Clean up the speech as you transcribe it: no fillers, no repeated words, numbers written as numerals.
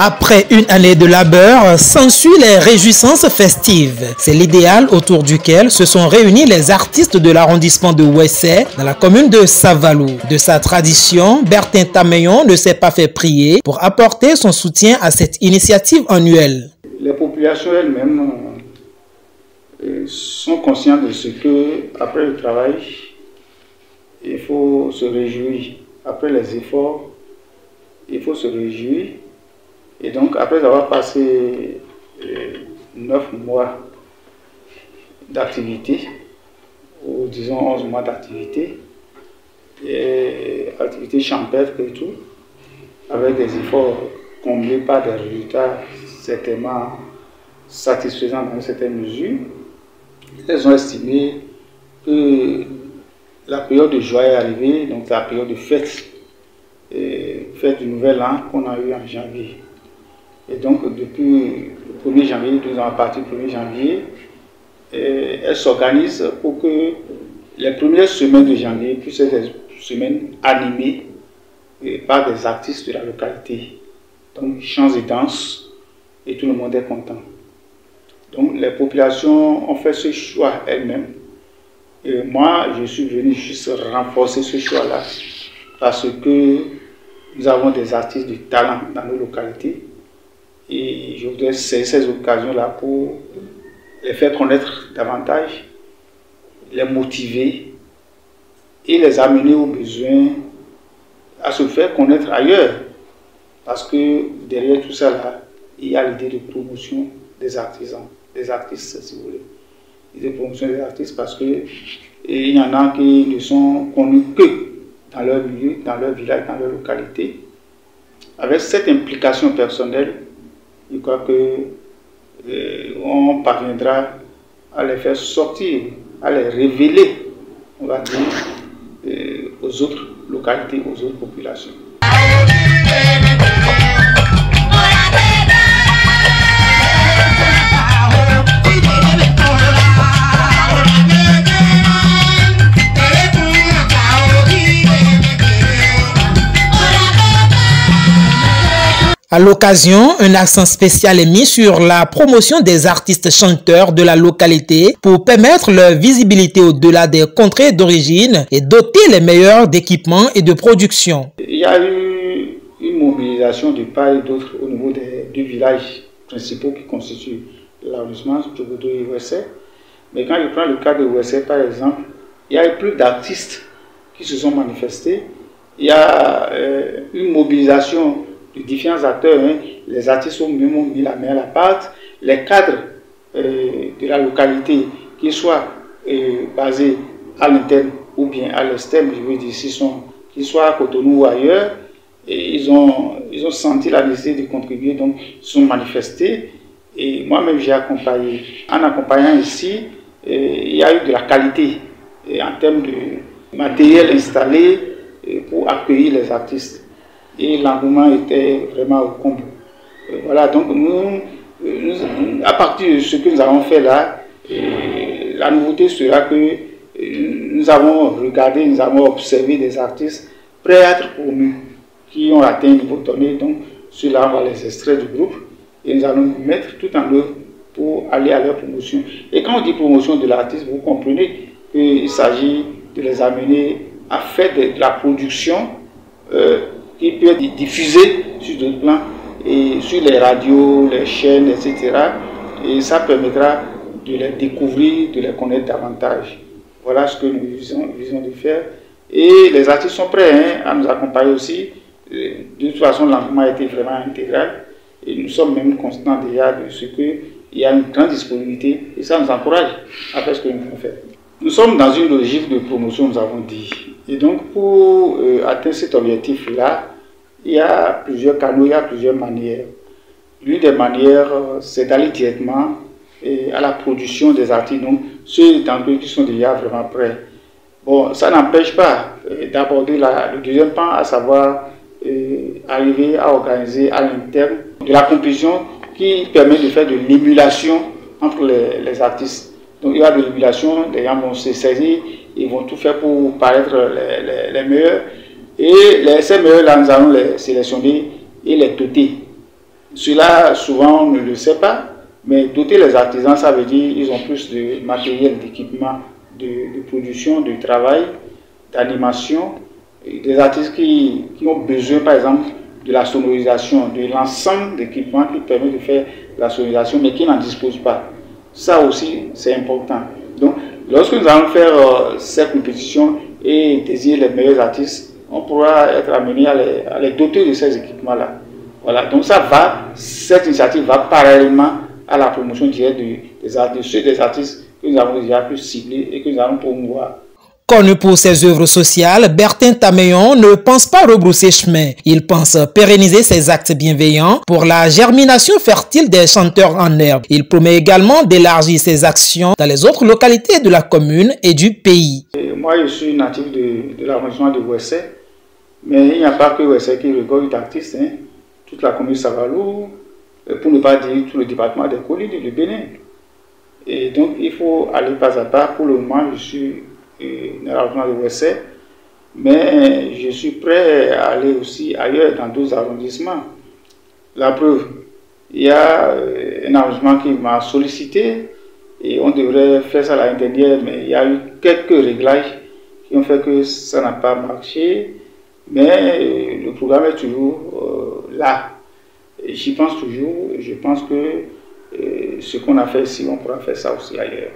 Après une année de labeur, s'ensuit les réjouissances festives. C'est l'idéal autour duquel se sont réunis les artistes de l'arrondissement de Ouessé, dans la commune de Savalou. De sa tradition, Bertin Tameyon ne s'est pas fait prier pour apporter son soutien à cette initiative annuelle. Les populations elles-mêmes sont conscientes de ce que, après le travail, il faut se réjouir. Après les efforts, il faut se réjouir. Et donc, après avoir passé 9 mois d'activité, ou disons 11 mois d'activité, activité champêtre et tout, avec des efforts comblés par des résultats certainement satisfaisants dans une certaine mesure, ils ont estimé que la période de joie est arrivée, donc la période de fête, fête du Nouvel An qu'on a eu en janvier. Et donc, depuis le 1er janvier, 2 ans à partir du 1er janvier, elle s'organise pour que les premières semaines de janvier puissent être des semaines animées par des artistes de la localité. Donc, chants et danses, et tout le monde est content. Donc, les populations ont fait ce choix elles-mêmes. Et moi, je suis venu juste renforcer ce choix-là, parce que nous avons des artistes de talent dans nos localités. Et je voudrais saisir ces occasions-là pour les faire connaître davantage, les motiver et les amener au besoin à se faire connaître ailleurs. Parce que derrière tout ça, là, il y a l'idée de promotion des artisans, des artistes, si vous voulez. L'idée de promotion des artistes parce qu'il y en a qui ne sont connus que dans leur milieu, dans leur village, dans leur localité. Avec cette implication personnelle, je crois qu'on parviendra à les faire sortir, à les révéler, on va dire, aux autres localités, aux autres populations. À l'occasion, un accent spécial est mis sur la promotion des artistes chanteurs de la localité pour permettre leur visibilité au-delà des contrées d'origine et doter les meilleurs d'équipements et de production. Il y a eu une mobilisation de part et d'autre au niveau des 2 villages principaux qui constituent l'arrondissement, Djogodo et Ouessé. Mais quand je prends le cas de Ouessé par exemple, il y a eu plus d'artistes qui se sont manifestés. Il y a une mobilisation de différents acteurs, hein. Les artistes ont même mis la main à la pâte, les cadres de la localité, qu'ils soient basés à l'interne ou bien à l'externe, je veux dire, qu'ils soient à Cotonou ou ailleurs, et ils ont senti la nécessité de contribuer, donc ils sont manifestés. Et moi-même j'ai accompagné. En accompagnant ici, il y a eu de la qualité en termes de matériel installé pour accueillir les artistes. Et l'engouement était vraiment au comble. Voilà, donc nous, à partir de ce que nous avons fait là, la nouveauté sera que nous avons regardé, nous avons observé des artistes prêts à être promus, qui ont atteint un niveau donné. Donc ceux-là, on va les extraire du groupe et nous allons mettre tout en œuvre pour aller à leur promotion. Et quand on dit promotion de l'artiste, vous comprenez qu'il s'agit de les amener à faire de la production qui peut être diffusée sur d'autres plans, et sur les radios, les chaînes, etc. Et ça permettra de les découvrir, de les connaître davantage. Voilà ce que nous visons de faire. Et les artistes sont prêts à nous accompagner aussi. De toute façon, l'engouement a été vraiment intégral. Et nous sommes même constants déjà de ce qu'il y a une grande disponibilité. Et ça nous encourage à faire ce que nous voulons faire. Nous sommes dans une logique de promotion, nous avons dit. Et donc, pour atteindre cet objectif-là, il y a plusieurs canaux, il y a plusieurs manières. L'une des manières, c'est d'aller directement à la production des artistes, donc ceux d'entre eux qui sont déjà vraiment prêts. Bon, ça n'empêche pas d'aborder le deuxième pan, à savoir arriver à organiser à l'interne de la compétition qui permet de faire de l'émulation entre les artistes. Donc il y a de l'émulation, les gens vont se saisir, ils vont tout faire pour paraître les meilleurs. Et ces meilleurs-là, nous allons les sélectionner et les doter. Cela, souvent, on ne le sait pas, mais doter les artisans, ça veut dire qu'ils ont plus de matériel, d'équipement, de production, de travail, d'animation. Des artistes qui ont besoin, par exemple, de la sonorisation, de l'ensemble d'équipements qui permet de faire la sonorisation, mais qui n'en disposent pas. Ça aussi, c'est important. Donc, lorsque nous allons faire cette compétition et désigner les meilleurs artistes, on pourra être amené à les doter de ces équipements-là. Voilà, donc cette initiative va parallèlement à la promotion directe des artistes que nous avons déjà pu cibler et que nous allons promouvoir. Connu pour ses œuvres sociales, Bertin Tameyon ne pense pas rebrousser chemin. Il pense pérenniser ses actes bienveillants pour la germination fertile des chanteurs en herbe. Il promet également d'élargir ses actions dans les autres localités de la commune et du pays. Moi, je suis natif de l'arrondissement de Ouessé, mais il n'y a pas que Ouessé qui regorge d'artistes. Toute la commune de Savalou, pour ne pas dire tout le département des collines du Bénin. Et donc, il faut aller pas à pas. Pour le moment, je suis dans l'arrondissement de Ouessé, mais je suis prêt à aller aussi ailleurs, dans d'autres arrondissements. La preuve, il y a un arrondissement qui m'a sollicité et on devrait faire ça l'année dernière, mais il y a eu quelques réglages qui ont fait que ça n'a pas marché, mais le programme est toujours là. J'y pense toujours, je pense que ce qu'on a fait ici, on pourra faire ça aussi ailleurs.